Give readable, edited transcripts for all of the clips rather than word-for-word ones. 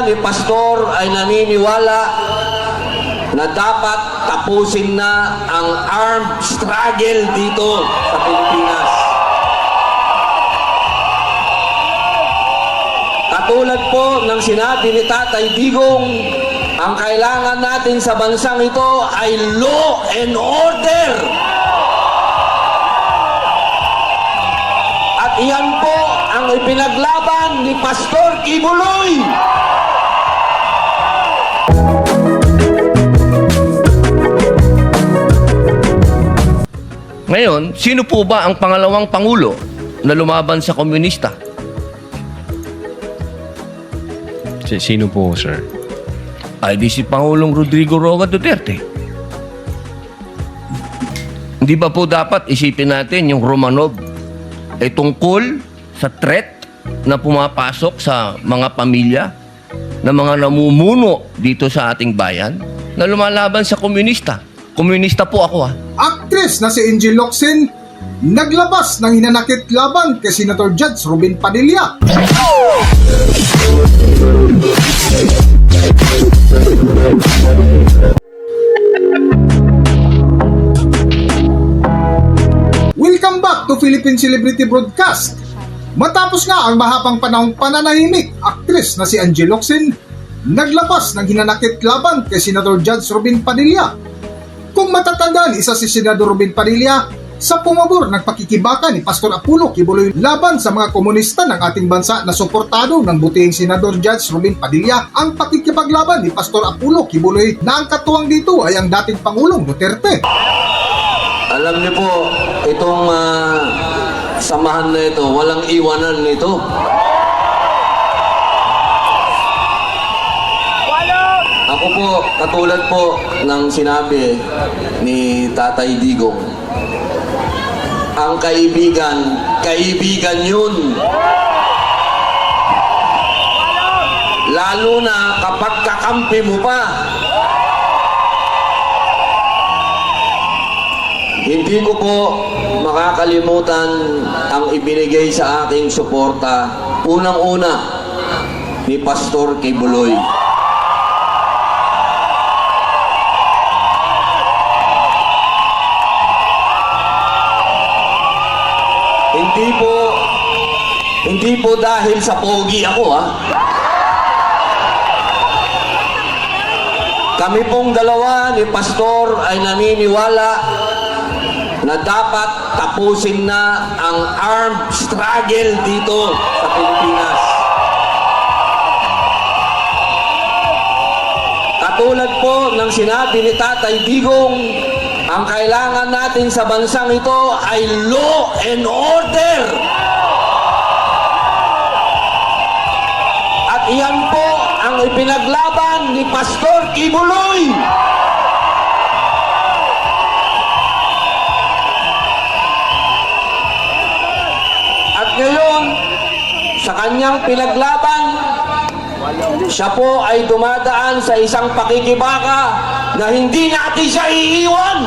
ni Pastor ay naniniwala na dapat tapusin na ang armed struggle dito sa Pilipinas. Katulad po ng sinabi ni Tatay Digong, ang kailangan natin sa bansang ito ay law and order. At iyan po ang ipinaglaban ni Pastor Kibuloy. Ngayon, sino po ba ang pangalawang pangulo na lumaban sa komunista? Sino po, sir? Ay di si Pangulong Rodrigo Roa Duterte. Hindi ba po dapat isipin natin yung Romanov ay tungkol sa threat na pumapasok sa mga pamilya na mga namumuno dito sa ating bayan na lumalaban sa komunista? Komunista po ako Aktres na si Angel Locsin naglabas ng hinanakit laban kay Senator Judge Robin Padilla. Welcome back to Philippine Celebrity Broadcast. Matapos nga ang mahabang panahong pananahimik, aktres na si Angel Locsin naglabas ng hinanakit laban kay Senator Judge Robin Padilla. Kung matatandaan, isa si Senador Robin Padilla sa pumabor ng pakikibaka ni Pastor Apollo Kibuloy laban sa mga komunista ng ating bansa na suportado ng butihing Senador Judge Robin Padilla. Ang pakikipaglaban ni Pastor Apollo Kibuloy na ang katuwang dito ay ang dating Pangulong Duterte. Alam niyo po, itong samahan na ito, walang iwanan nito. Ako po, katulad po ng sinabi ni Tatay Digong, ang kaibigan, kaibigan yun. Lalo na kapag kakampi mo pa. Hindi ko po makakalimutan ang ibinigay sa aking suporta, unang-una, ni Pastor Kibuloy. Hindi po dahil sa pogi ako, ha. Kami pong dalawa ni Pastor ay naniniwala na dapat tapusin na ang armed struggle dito sa Pilipinas. Katulad po ng sinabi ni Tatay Digong, ang kailangan natin sa bansang ito ay law and order. At iyan po ang ipinaglaban ni Pastor Kibuloy. At ngayon, sa kanyang pinaglaban, siya po ay dumadaan sa isang pakikibaka na hindi natin siya iiwan.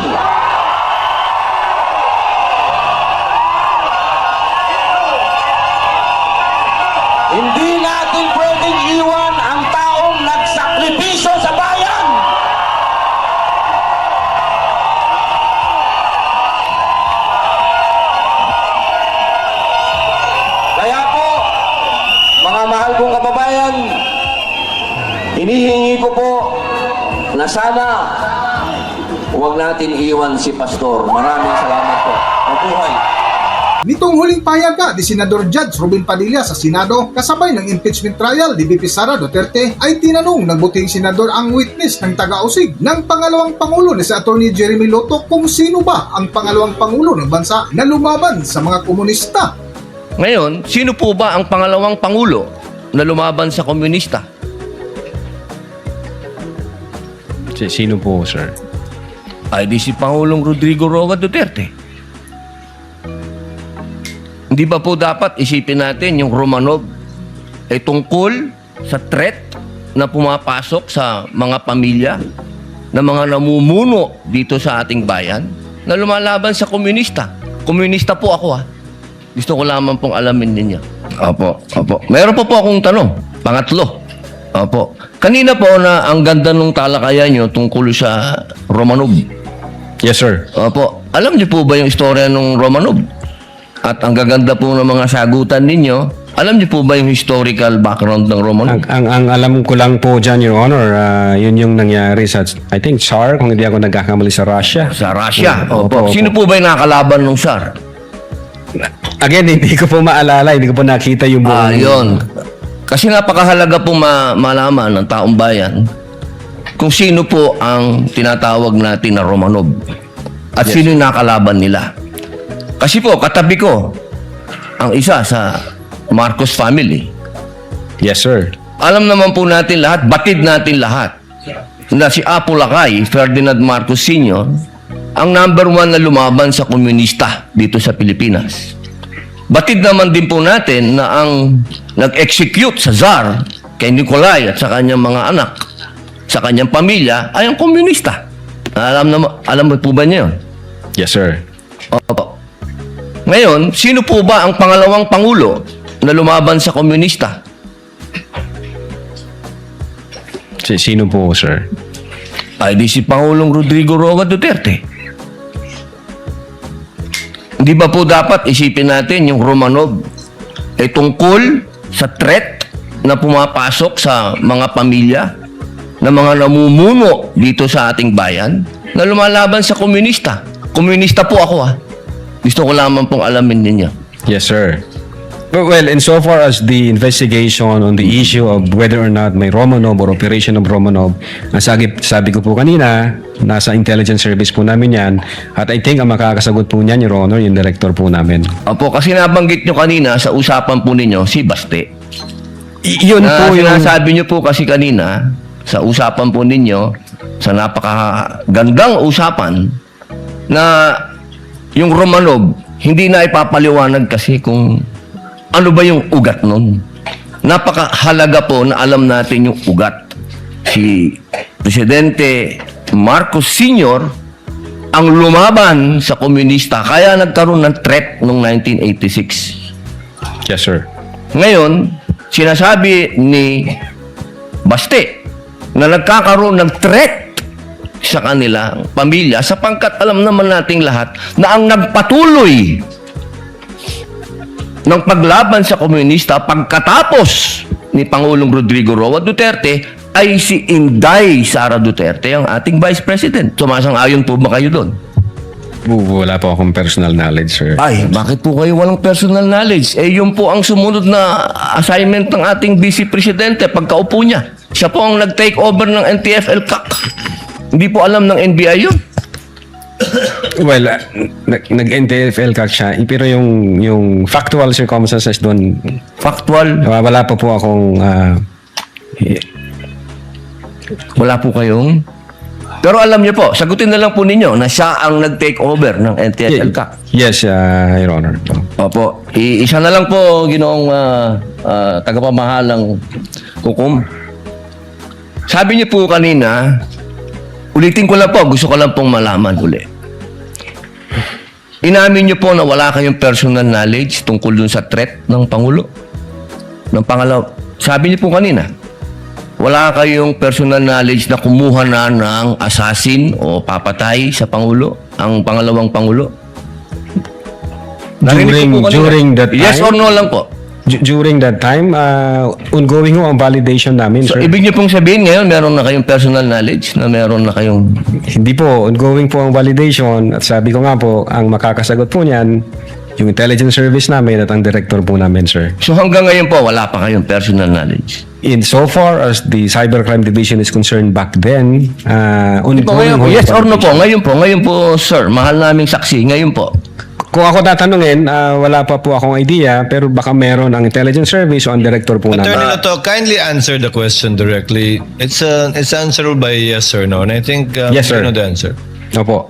Hindi natin pwedeng iwan ang taong nagsakripisyo sa bayan. Kaya po, mga mahal kong kababayan, hinihingi ko po na sana huwag natin iwan si Pastor. Maraming salamat po. Mabuhay. Nitong huling payaga ni Senador Judge Robin Padilla sa Senado kasabay ng impeachment trial ni VP Sara Duterte ay tinanong ng butihing senador ang witness ng taga-usig ng pangalawang pangulo ni si Atty. Jeremy Lotto kung sino ba ang pangalawang pangulo ng bansa na lumaban sa mga komunista. Ngayon, sino po ba ang pangalawang pangulo na lumaban sa komunista? Sino po, sir? Ay di si Pangulong Rodrigo Roa Duterte. Hindi ba po dapat isipin natin yung Romanov ay tungkol sa threat na pumapasok sa mga pamilya na mga namumuno dito sa ating bayan na lumalaban sa komunista? Komunista po ako, Gusto ko lamang pong alamin ninyo. Opo. Meron pa po akong tanong. Pangatlo. Opo. Kanina po na ang ganda nung talakayan nyo tungkol sa Romanov. Yes, sir. Opo. Alam niyo po ba yung istorya ng Romanov? At ang gaganda po ng mga sagutan ninyo, alam niyo po ba yung historical background ng Romanov? Ang alam ko lang po dyan, Your Honor, yun yung nangyari sa, I think, SAR, kung hindi ako nagkakamali sa Russia. Sa Russia. Opo. Opo. Sino po ba yung nakalaban ng SAR? Again, hindi ko po maalala, hindi ko po nakita yung buong... Yun. Kasi napakahalaga po malaman ng taong bayan kung sino po ang tinatawag natin na Romanov at sino yung nakalaban nila. Kasi po, katabi ko ang isa sa Marcos family. Yes, sir. Alam naman po natin lahat, batid natin lahat, na si Apo Lakay, Ferdinand Marcos Sr., ang number 1 na lumaban sa komunista dito sa Pilipinas. Batid naman din po natin na ang nag-execute sa Tsar kay Nikolai at sa kanyang mga anak, sa kanyang pamilya, ay ang komunista. Alam mo po ba niyo yun? Yes, sir. Opo. Ngayon, sino po ba ang pangalawang pangulo na lumaban sa komunista? Sino po, sir? Ay di si Pangulong Rodrigo Roa Duterte. Hindi ba po dapat isipin natin yung Romanov ay tungkol sa threat na pumapasok sa mga pamilya na mga namumuno dito sa ating bayan na lumalaban sa komunista. Komunista po ako Gusto ko lamang pong alamin ninyo. Yes, sir. Well, insofar as the investigation on the issue of whether or not may Romanov or operation of Romanov, ang sabi ko po kanina, nasa intelligence service po namin yan. At I think ang makakasagot po niyan, Your Honor, yung director po namin. Opo, kasi nabanggit nyo kanina sa usapan po ninyo si Baste. Yun po yung... Sinasabi nyo po kasi kanina sa usapan po ninyo, sa napakagandang usapan, na yung Romanov, hindi na ipapaliwanag kasi kung ano ba yung ugat nun. Napakahalaga po na alam natin yung ugat. Si Presidente Marcos Sr. ang lumaban sa komunista, kaya nagkaroon ng threat noong 1986. Yes, sir. Ngayon, sinasabi ni Baste na nagkakaroon ng threat sa kanilang pamilya sapagkat alam naman nating lahat na ang nagpatuloy ng paglaban sa komunista pagkatapos ni Pangulong Rodrigo Roa Duterte ay si Inday Sara Duterte, ang ating Vice President. Sumasang-ayon po ba kayo doon? Wala po akong personal knowledge, sir. Ay, bakit po kayo walang personal knowledge? Eh, yun po ang sumunod na assignment ng ating Vice Presidente pagkaupo niya. Siya po ang nag-take over ng NTF-ELCAC. Hindi po alam ng NBI yun. Well, nag-NTF-ELCAC siya, pero yung factual circumstances doon, Factual, wala pa po akong... wala po kayong... Pero alam niyo po, sagutin na lang po ninyo na siya ang nag-take over ng NTF-ELCAC. Yes, Your Honor. Opo. Isa na lang po, ginoong tagapamahalang Kukum. Sabi niyo po kanina, ulitin ko lang po, gusto ko lang pong malaman uli. Inamin niyo po na wala kayong personal knowledge tungkol dun sa threat ng Pangulo. Ng pangalaw. Sabi niyo po kanina, wala kayong personal knowledge na kumuha na ng assassin o papatay sa Pangulo, ang pangalawang Pangulo. Narinig ko po kanina. During that time? Yes or no lang po. During that time, ongoing ho ang validation namin, So, sir. ibig niyo pong sabihin ngayon, meron na kayong personal knowledge na meron na kayong... Hindi po, ongoing po ang validation. At sabi ko nga po, ang makakasagot po niyan, yung intelligence service namin at ang director po namin, sir. So, hanggang ngayon po, wala pa kayong personal knowledge. In so far as the cybercrime division is concerned back then, ongoing Ngayon po, ho yung yes or no po? validation. Ngayon po, sir, mahal naming saksi. Ngayon po. Kung ako tatanungin, wala pa po akong idea, pero baka meron ang intelligence service o ang director po Attorney namin. Lato, kindly answer the question directly. It's answerable by yes or no. And I think Yes, sir. you know the answer. Opo.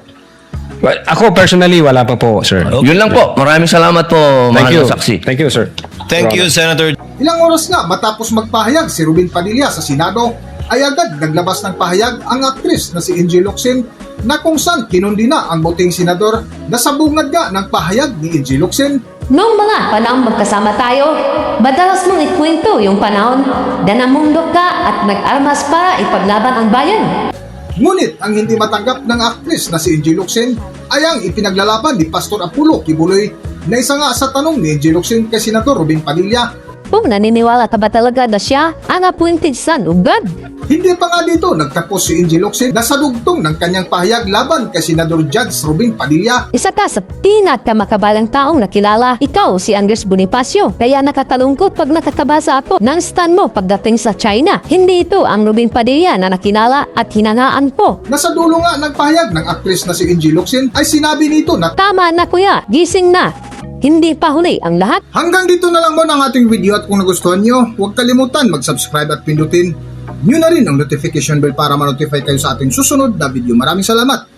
Well, ako personally, wala pa po, sir. Okay. Yun lang po. Maraming salamat po, Thank mahal you. na saksi. Thank you, sir. Thank you, Senator. Ilang oras nga matapos magpahayag si Ruben Padilla sa Senado, ay agad naglabas ng pahayag ang aktris na si Angie Locsin na kung saan kinundi na ang buting senador na sabungad nga ng pahayag ni Angie Locsin Noong mga panahon magkasama tayo, madalas mong ikwento yung panahon na namundok ka at nag-armas para ipaglaban ang bayan. Ngunit ang hindi matanggap ng aktris na si Angie Locsin ay ang ipinaglalaban ni Pastor Apollo Kibuloy na isa nga sa tanong ni Angie Locsin kay Senator Robin Padilla. Kung naniniwala ka ba talaga na siya ang appointed son of God? Hindi pa nga dito nagtapos si Angie Locsin na sa dugtong ng kanyang pahayag laban kay Senador Judge Robin Padilla. Isa ka sa pinakamakabalang taong nakilala, ikaw si Andres Bonifacio. Kaya nakakalungkot pag nakakabasa ako ng stand mo pagdating sa China. Hindi ito ang Robin Padilla na nakilala at hinangaan ko. Nasa dulo nga ng pahayag ng aktris na si Angie Locsin ay sinabi nito na Tama na kuya, gising na. Hindi pa huli ang lahat. hanggang dito na lang muna ang ating video at kung nagustuhan nyo, huwag kalimutan mag-subscribe at pindutin nyo na rin ang notification bell para ma-notify kayo sa ating susunod na video. Maraming salamat!